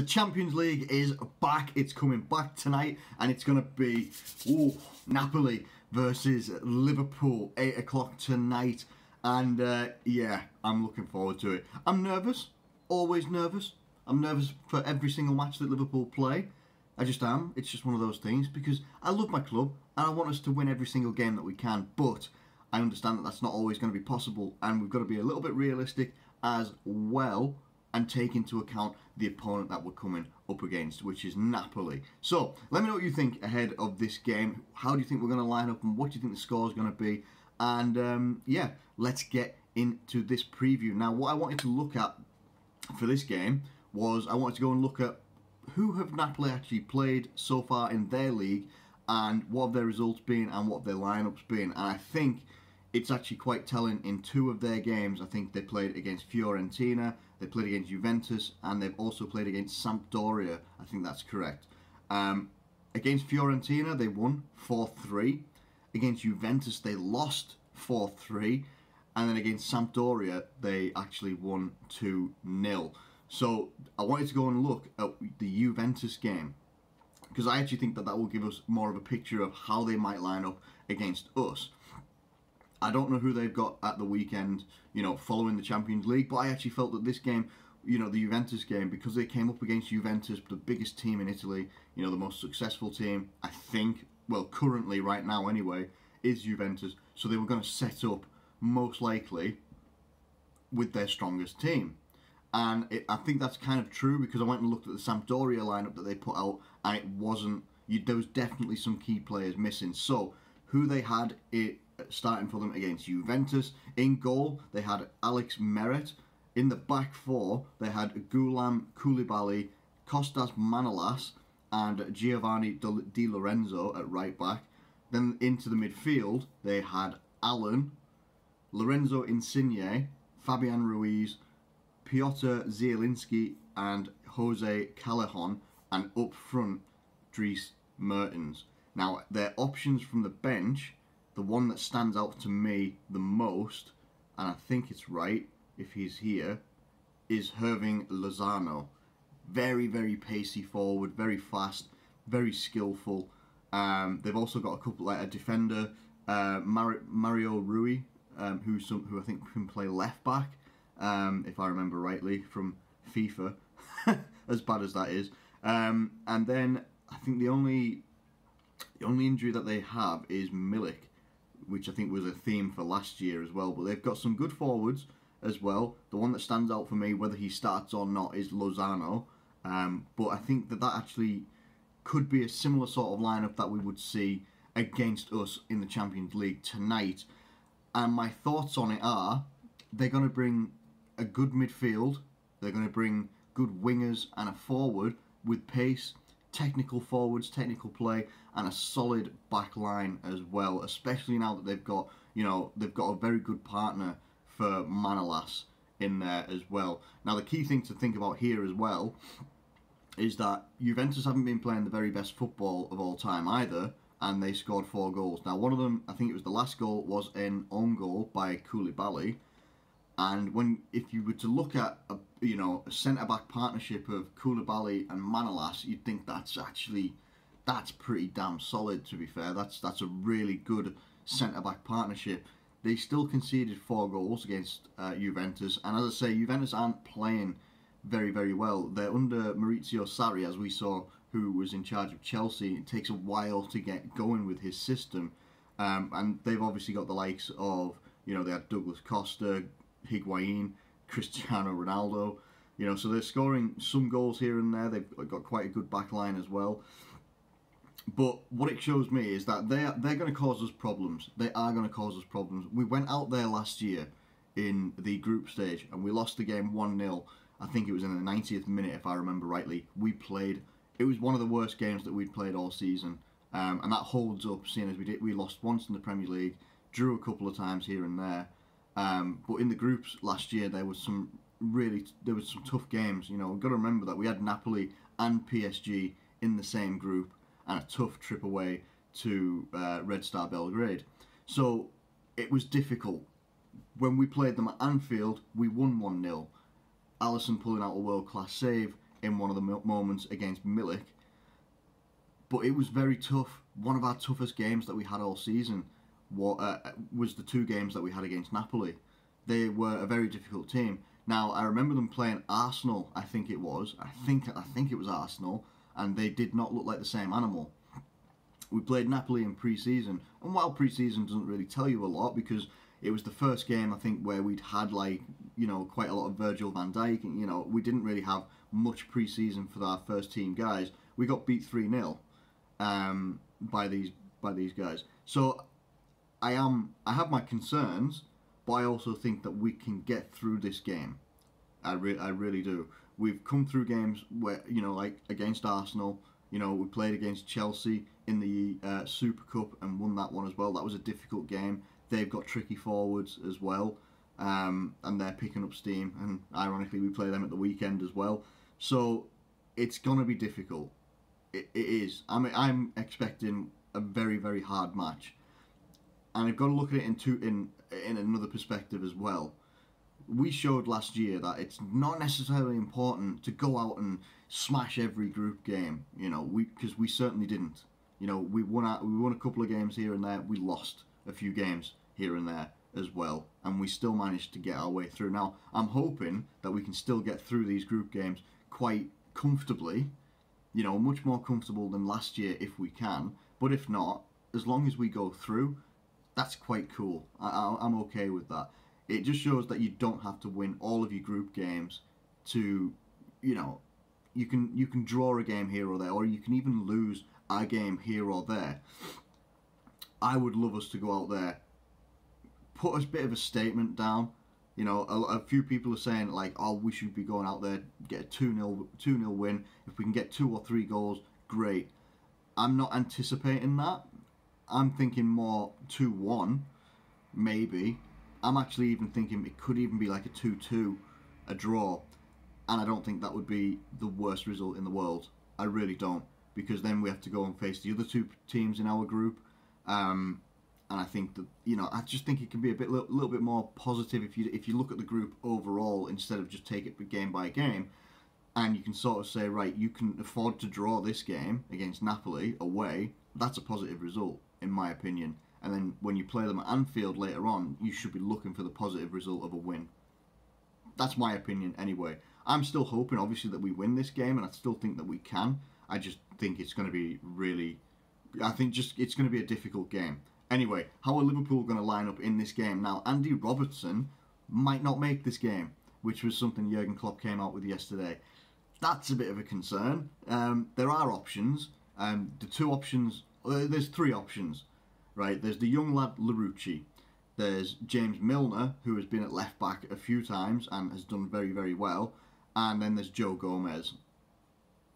The Champions League is back. It's coming back tonight, and it's going to be Napoli versus Liverpool, 8 o'clock tonight. And yeah, I'm looking forward to it. I'm nervous, always nervous. I'm nervous for every single match that Liverpool play. I just am. It's just one of those things because I love my club and I want us to win every single game that we can. But I understand that that's not always going to be possible, and we've got to be a little bit realistic as well and take into account the opponent that we're coming up against, which is Napoli. So, let me know what you think ahead of this game. How do you think we're going to line up, and what do you think the score is going to be? And yeah, let's get into this preview. Now, what I wanted to look at for this game was I wanted to go and look at who have Napoli actually played so far in their league, and what have their results been, and what have their lineups been. And I think it's actually quite telling in two of their games. I think they played against Fiorentina, they played against Juventus, and they've also played against Sampdoria. I think that's correct. Against Fiorentina, they won 4-3. Against Juventus, they lost 4-3. And then against Sampdoria, they actually won 2-0. So I wanted to go and look at the Juventus game, because I actually think that that will give us more of a picture of how they might line up against us. I don't know who they've got at the weekend, you know, following the Champions League, but I actually felt that this game, you know, the Juventus game, because they came up against Juventus, the biggest team in Italy, you know, the most successful team, I think, well, currently, right now anyway, is Juventus. So they were going to set up, most likely, with their strongest team. And I think that's kind of true, because I went and looked at the Sampdoria lineup that they put out, and it wasn't, there was definitely some key players missing. So, who they had starting for them against Juventus: in goal, they had Alex Meret. In the back four, they had Gulam Koulibaly, Kostas Manolas, and Giovanni Di Lorenzo at right back. Then into the midfield, they had Allen, Lorenzo Insigne, Fabian Ruiz, Piotr Zielinski, and Jose Callejon, and up front, Dries Mertens. Now, their options from the bench, the one that stands out to me the most, and I think it's right if he's here, is Hirving Lozano. Very, very pacey forward, very fast, very skillful. They've also got a couple, like a defender, Mario Rui, who I think can play left back, if I remember rightly from FIFA, as bad as that is. And then I think the only injury that they have is Milik, which I think was a theme for last year as well. But they've got some good forwards as well. The one that stands out for me, whether he starts or not, is Lozano. But I think that actually could be a similar sort of lineup that we would see against us in the Champions League tonight. And my thoughts on it are, they're going to bring a good midfield, they're going to bring good wingers and a forward with pace, technical forwards, technical play, and a solid back line as well, especially now that they've got, you know, they've got a very good partner for Manolas in there as well. Now, the key thing to think about here as well is that Juventus haven't been playing the very best football of all time either, and they scored 4 goals. Now, one of them, I think it was the last goal, was an own goal by Koulibaly. And if you were to look at a centre-back partnership of Koulibaly and Manolas, you'd think that's pretty damn solid, to be fair. That's a really good centre-back partnership. They still conceded 4 goals against Juventus, and as I say, Juventus aren't playing very, very well. They're under Maurizio Sarri, as we saw, who was in charge of Chelsea. It takes a while to get going with his system, and they've obviously got the likes of, you know, they had Douglas Costa, Higuain, Cristiano Ronaldo, you know, so they're scoring some goals here and there. They've got quite a good back line as well. But what it shows me is that they're going to cause us problems. They are going to cause us problems. We went out there last year in the group stage and we lost the game 1-0. I think it was in the 90th minute, if I remember rightly. It was one of the worst games that we'd played all season. And that holds up, seeing as we lost once in the Premier League, drew a couple of times here and there. But in the groups last year, there was some tough games. You know, we've got to remember that we had Napoli and PSG in the same group, and a tough trip away to Red Star Belgrade. So it was difficult. When we played them at Anfield, we won 1-0. Alisson pulling out a world-class save. in one of the moments against Milik. But it was very tough. One of our toughest games that we had all season was the 2 games that we had against Napoli. They were a very difficult team. Now, I remember them playing Arsenal, I think it was. I think it was Arsenal, and they did not look like the same animal. We played Napoli in pre-season, and while pre-season doesn't really tell you a lot, because it was the first game, I think, where we'd had, like, you know, quite a lot of Virgil van Dijk, and, you know, we didn't really have much pre-season for our first team guys. We got beat 3-0 by these guys. So I have my concerns, but I also think that we can get through this game. I really do. We've come through games where, you know, like against Arsenal, you know, we played against Chelsea in the Super Cup and won that one as well. That was a difficult game. They've got tricky forwards as well, and they're picking up steam. And ironically, we play them at the weekend as well. So it's gonna be difficult. It is. I mean, I'm expecting a very, very hard match, and I've got to look at it in another perspective as well. We showed last year that it's not necessarily important to go out and smash every group game, you know, because we certainly didn't. You know, we won a couple of games here and there. We lost a few games here and there as well, and we still managed to get our way through. Now, I'm hoping that we can still get through these group games quite comfortably, you know, much more comfortable than last year if we can. But if not, as long as we go through, that's quite cool. I'm okay with that. It just shows that you don't have to win all of your group games to, you know, you can draw a game here or there, or you can even lose a game here or there. I would love us to go out there, put a bit of a statement down. You know, a few people are saying, like, oh, we should be going out there, get a 2-0 win. If we can get 2 or 3 goals, great. I'm not anticipating that. I'm thinking more 2-1, maybe. I'm actually even thinking it could even be like a 2-2, a draw. And I don't think that would be the worst result in the world. I really don't. Because then we have to go and face the other 2 teams in our group. And I think that, you know, I just think it can be a little bit more positive if you look at the group overall instead of just take it game by game, and you can sort of say, right, you can afford to draw this game against Napoli away. That's a positive result, in my opinion. And then when you play them at Anfield later on, you should be looking for the positive result of a win. That's my opinion anyway. I'm still hoping, obviously, that we win this game, and I still think that we can. I just think it's going to be it's going to be a difficult game. Anyway, how are Liverpool going to line up in this game? Now, Andy Robertson might not make this game, which was something Jurgen Klopp came out with yesterday. That's a bit of a concern. There are options. The 2 options, there's 3 options, right? There's the young lad Larouci. There's James Milner, who has been at left back a few times and has done very, very well. And then there's Joe Gomez.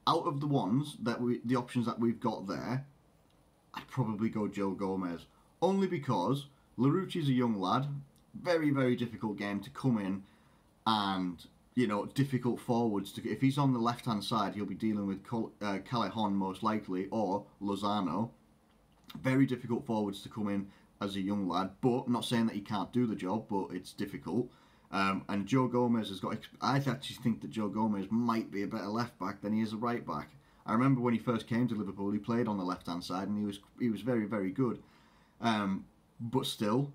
Out of the options that we've got there, I'd probably go Joe Gomez. Only because Larouci's a young lad, very, very difficult game to come in, and, you know, difficult forwards. If he's on the left-hand side, he'll be dealing with Callejon most likely, or Lozano. Very difficult forwards to come in as a young lad, but I'm not saying that he can't do the job, but it's difficult. And Joe Gomez has got... I actually think that Joe Gomez might be a better left-back than he is a right-back. I remember when he first came to Liverpool, he played on the left-hand side, and he was very, very good. But still,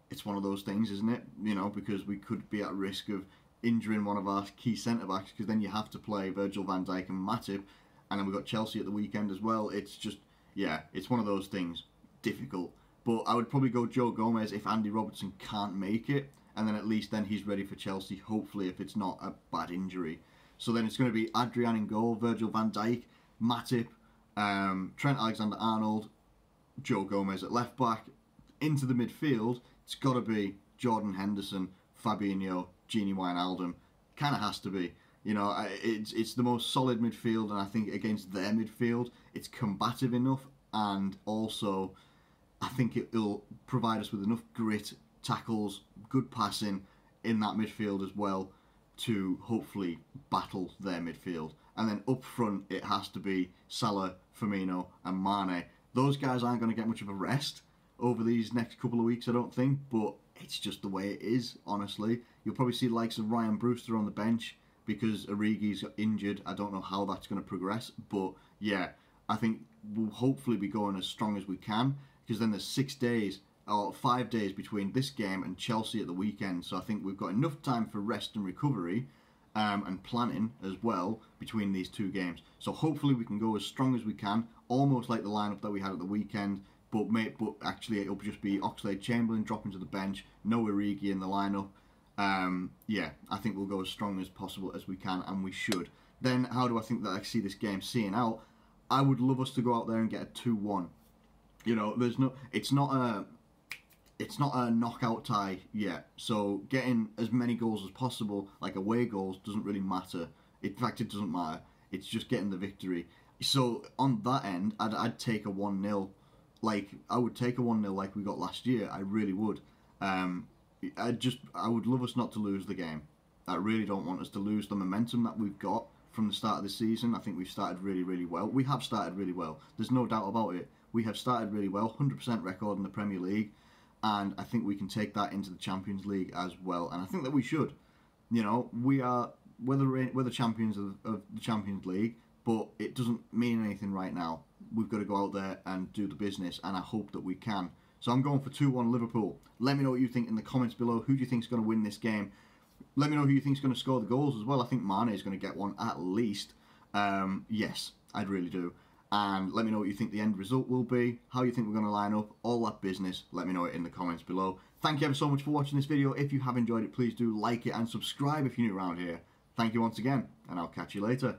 it's one of those things, isn't it? You know, because we could be at risk of injuring one of our key centre-backs, because then you have to play Virgil van Dijk and Matip, and then we've got Chelsea at the weekend as well. It's just, yeah, it's one of those things. Difficult. But I would probably go Joe Gomez if Andy Robertson can't make it, and then at least then he's ready for Chelsea, hopefully, if it's not a bad injury. So then it's going to be Adrian in goal, Virgil van Dijk, Matip, Trent Alexander-Arnold, Joe Gomez at left back. Into the midfield, it's got to be Jordan Henderson, Fabinho, Gini Wijnaldum. Kind of has to be. You know, it's the most solid midfield, and I think against their midfield, it's combative enough, and also I think it'll provide us with enough grit, tackles, good passing in that midfield as well to hopefully battle their midfield. And then up front, it has to be Salah, Firmino, and Mane. Those guys aren't going to get much of a rest over these next couple of weeks, I don't think, but it's just the way it is, honestly. You'll probably see the likes of Ryan Brewster on the bench, because Origi's injured. I don't know how that's going to progress, but yeah, I think we'll hopefully be going as strong as we can, because then there's 6 days or 5 days between this game and Chelsea at the weekend. So I think we've got enough time for rest and recovery and planning as well between these 2 games. So hopefully we can go as strong as we can, almost like the lineup that we had at the weekend. But actually it'll just be Oxlade-Chamberlain dropping to the bench, no Origi in the lineup. Yeah, I think we'll go as strong as possible as we can, and we should. Then how do I think that I see this game seeing out? I would love us to go out there and get a 2-1. You know, it's not a knockout tie yet. So getting as many goals as possible, like away goals, doesn't really matter. In fact, it doesn't matter. It's just getting the victory. So on that end, I'd take a 1-0. Like, I would take a 1-0 like we got last year. I really would. I would love us not to lose the game. I really don't want us to lose the momentum that we've got from the start of the season. I think we've started really, really well. We have started really well. There's no doubt about it. We have started really well. 100% record in the Premier League. And I think we can take that into the Champions League as well. And I think that we should. You know, we're the champions of the Champions League, but it doesn't mean anything right now. We've got to go out there and do the business, and I hope that we can. So I'm going for 2-1 Liverpool. Let me know what you think in the comments below. Who do you think is going to win this game? Let me know who you think is going to score the goals as well. I think Mane is going to get one at least. Yes, I really do. And let me know what you think the end result will be, how you think we're going to line up, all that business. Let me know it in the comments below. Thank you ever so much for watching this video. If you have enjoyed it, please do like it and subscribe if you're new around here. Thank you once again, and I'll catch you later.